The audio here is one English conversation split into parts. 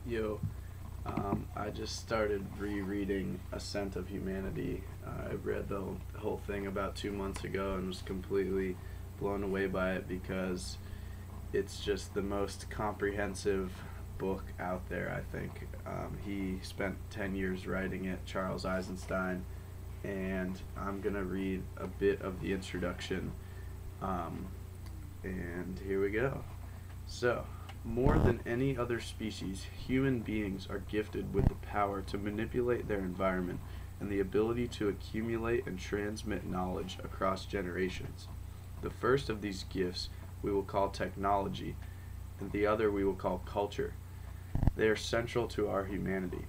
Yo, I just started rereading Ascent of Humanity. I read the whole thing about 2 months ago and was completely blown away by it because it's just the most comprehensive book out there, I think. He spent 10 years writing it, Charles Eisenstein, and I'm going to read a bit of the introduction. Um, and here we go. So, more than any other species, human beings are gifted with the power to manipulate their environment and the ability to accumulate and transmit knowledge across generations. The first of these gifts we will call technology, and the other we will call culture. They are central to our humanity.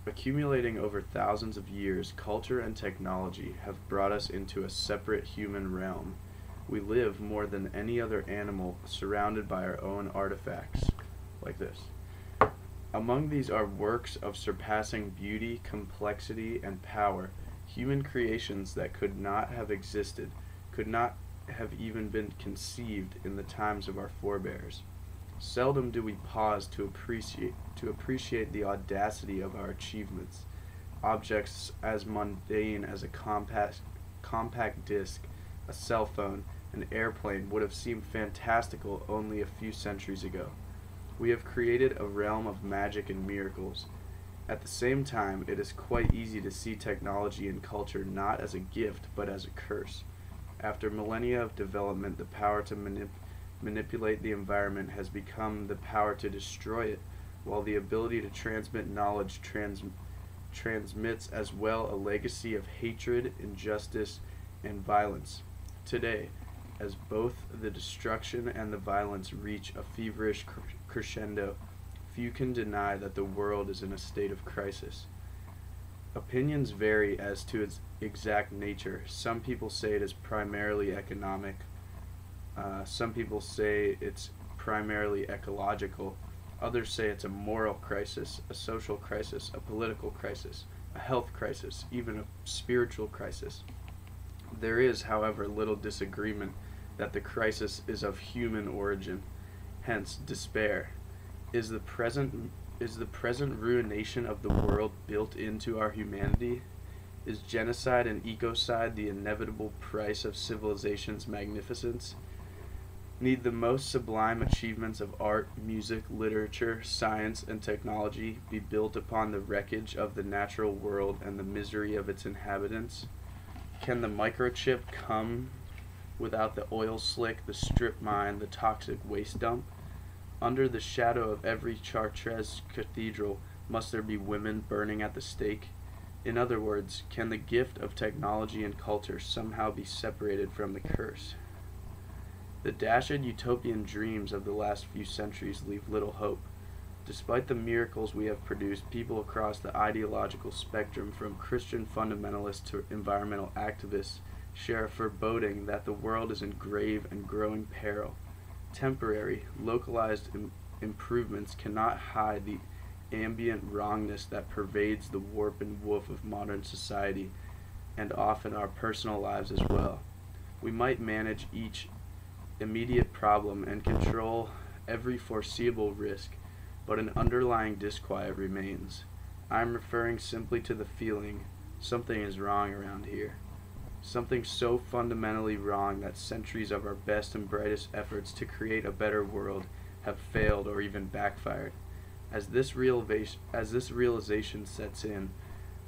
Accumulating over thousands of years, culture and technology have brought us into a separate human realm. We live more than any other animal surrounded by our own artifacts, like this. Among these are works of surpassing beauty, complexity, and power, human creations that could not have existed, could not have even been conceived in the times of our forebears. Seldom do we pause to appreciate the audacity of our achievements. Objects as mundane as a compact disc, a cell phone, an airplane would have seemed fantastical only a few centuries ago. We have created a realm of magic and miracles. At the same time, it is quite easy to see technology and culture not as a gift but as a curse. After millennia of development, the power to manipulate the environment has become the power to destroy it, while the ability to transmit knowledge transmits as well a legacy of hatred, injustice, and violence. Today, as both the destruction and the violence reach a feverish crescendo, few can deny that the world is in a state of crisis. Opinions vary as to its exact nature. Some people say it is primarily economic. Some people say it's primarily ecological. Others say it's a moral crisis, a social crisis, a political crisis, a health crisis, even a spiritual crisis. There is, however, little disagreement that the crisis is of human origin, hence despair. Is the present ruination of the world built into our humanity? Is genocide and ecocide the inevitable price of civilization's magnificence? Need the most sublime achievements of art, music, literature, science, and technology be built upon the wreckage of the natural world and the misery of its inhabitants? Can the microchip come without the oil slick, the strip mine, the toxic waste dump? Under the shadow of every Chartres cathedral must there be women burning at the stake? In other words, can the gift of technology and culture somehow be separated from the curse? The dashed utopian dreams of the last few centuries leave little hope. Despite the miracles we have produced, people across the ideological spectrum, from Christian fundamentalists to environmental activists, share a foreboding that the world is in grave and growing peril. Temporary, localized improvements cannot hide the ambient wrongness that pervades the warp and woof of modern society, and often our personal lives as well. We might manage each immediate problem and control every foreseeable risk, but an underlying disquiet remains. I am referring simply to the feeling something is wrong around here. Something so fundamentally wrong that centuries of our best and brightest efforts to create a better world have failed or even backfired. As this realization sets in,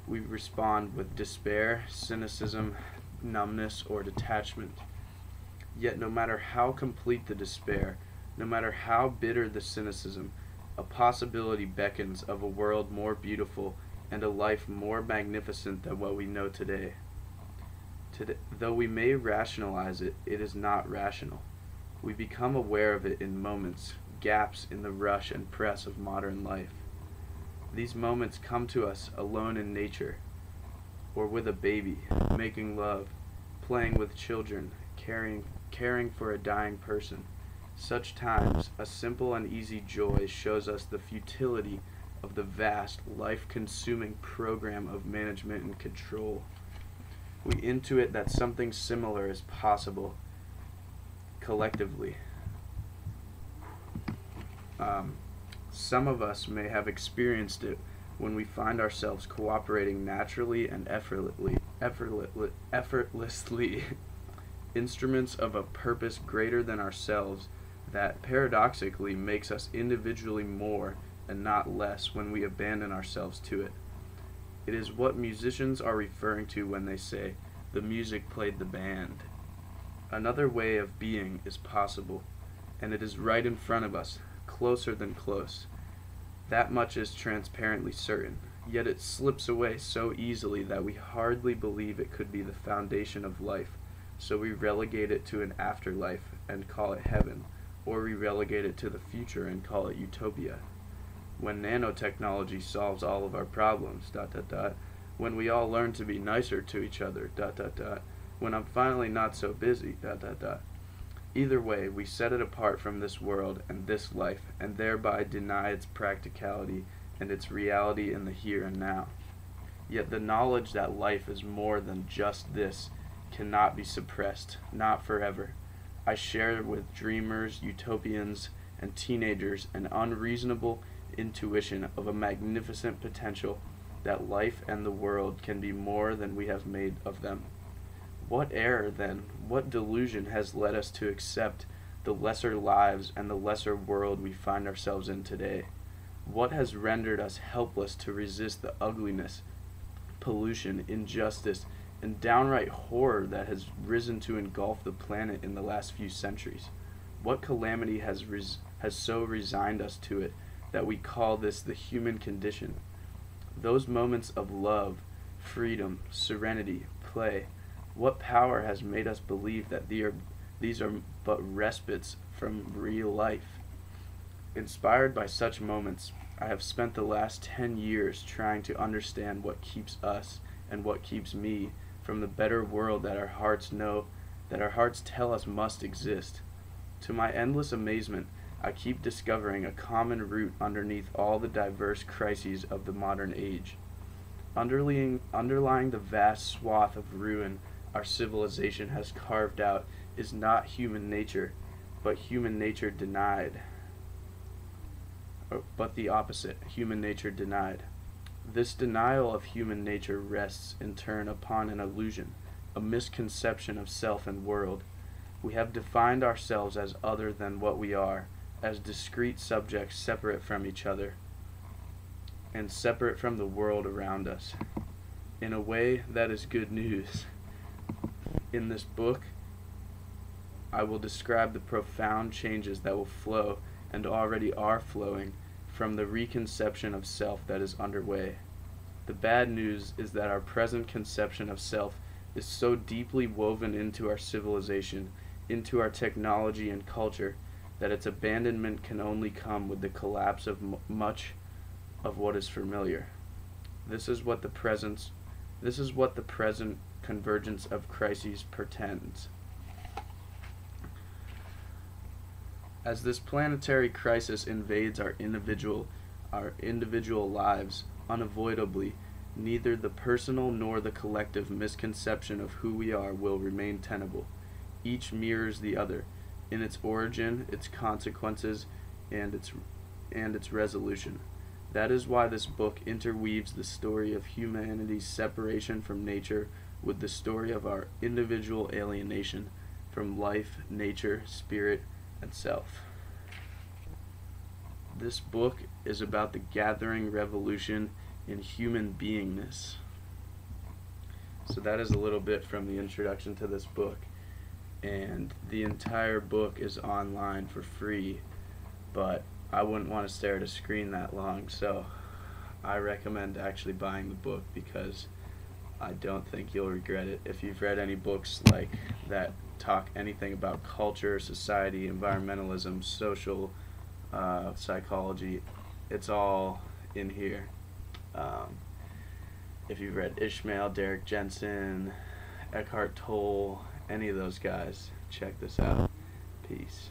we respond with despair, cynicism, numbness, or detachment. Yet no matter how complete the despair, no matter how bitter the cynicism, a possibility beckons of a world more beautiful and a life more magnificent than what we know today. Though we may rationalize it, it is not rational. We become aware of it in moments, gaps in the rush and press of modern life. These moments come to us alone in nature, or with a baby, making love, playing with children, caring for a dying person. Such times, a simple and easy joy shows us the futility of the vast, life-consuming program of management and control. We intuit that something similar is possible collectively. Some of us may have experienced it when we find ourselves cooperating naturally and effortlessly, instruments of a purpose greater than ourselves that paradoxically makes us individually more and not less when we abandon ourselves to it. It is what musicians are referring to when they say, "The music played the band." Another way of being is possible, and it is right in front of us, closer than close. That much is transparently certain, yet it slips away so easily that we hardly believe it could be the foundation of life, so we relegate it to an afterlife and call it heaven, or we relegate it to the future and call it utopia. When nanotechnology solves all of our problems, when we all learn to be nicer to each other, when I'm finally not so busy, Either way, we set it apart from this world and this life, and thereby deny its practicality and its reality in the here and now. Yet the knowledge that life is more than just this cannot be suppressed, not forever. I share with dreamers, utopians, and teenagers an unreasonable intuition of a magnificent potential that life and the world can be more than we have made of them. What error, then, what delusion has led us to accept the lesser lives and the lesser world we find ourselves in today? What has rendered us helpless to resist the ugliness, pollution, injustice, and downright horror that has risen to engulf the planet in the last few centuries? What calamity has so resigned us to it that we call this the human condition? Those moments of love, freedom, serenity, play, what power has made us believe that these are but respites from real life? Inspired by such moments, I have spent the last 10 years trying to understand what keeps us and what keeps me from the better world that our hearts tell us must exist. To my endless amazement, I keep discovering a common root underneath all the diverse crises of the modern age. Underlying the vast swath of ruin our civilization has carved out is not human nature, but human nature denied. But the opposite, human nature denied. This denial of human nature rests in turn upon an illusion, a misconception of self and world. We have defined ourselves as other than what we are, as discrete subjects separate from each other, and separate from the world around us. In a way, that is good news. In this book, I will describe the profound changes that will flow and already are flowing from the reconception of self that is underway. The bad news is that our present conception of self is so deeply woven into our civilization, into our technology and culture, that its abandonment can only come with the collapse of much of what is familiar. This is what the present convergence of crises portends. As this planetary crisis invades our individual lives, unavoidably, neither the personal nor the collective misconception of who we are will remain tenable. Each mirrors the other in its origin, its consequences, and its resolution. That is why this book interweaves the story of humanity's separation from nature with the story of our individual alienation from life, nature, spirit, and self. This book is about the gathering revolution in human beingness. So that is a little bit from the introduction to this book, and the entire book is online for free, but I wouldn't want to stare at a screen that long, so I recommend actually buying the book because I don't think you'll regret it. If you've read any books like that talk anything about culture, society, environmentalism, social psychology, it's all in here. If you've read Ishmael, Derek Jensen, Eckhart Tolle, any of those guys, check this out. Peace.